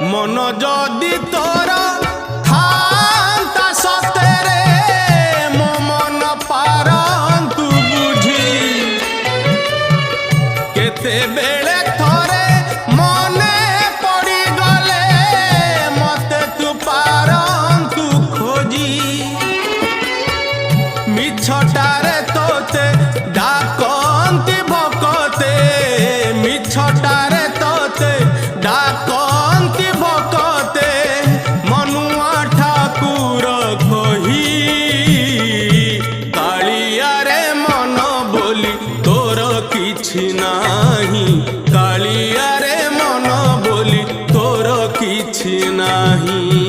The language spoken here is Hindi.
मन जदि तोर थांता सतेरे मो मन पारंतु बुझी केते बेले थोरे मने पड़ी गले मते तू पारंतु खोजी मिछटारे तोते डाकंती भकते मिछटारे तोते डाकंती भकते मनुआ ठाकुर कही कालिया रे मन बोली तोर किछि नाही कालिया रे मन बोली तोर किछि नाही।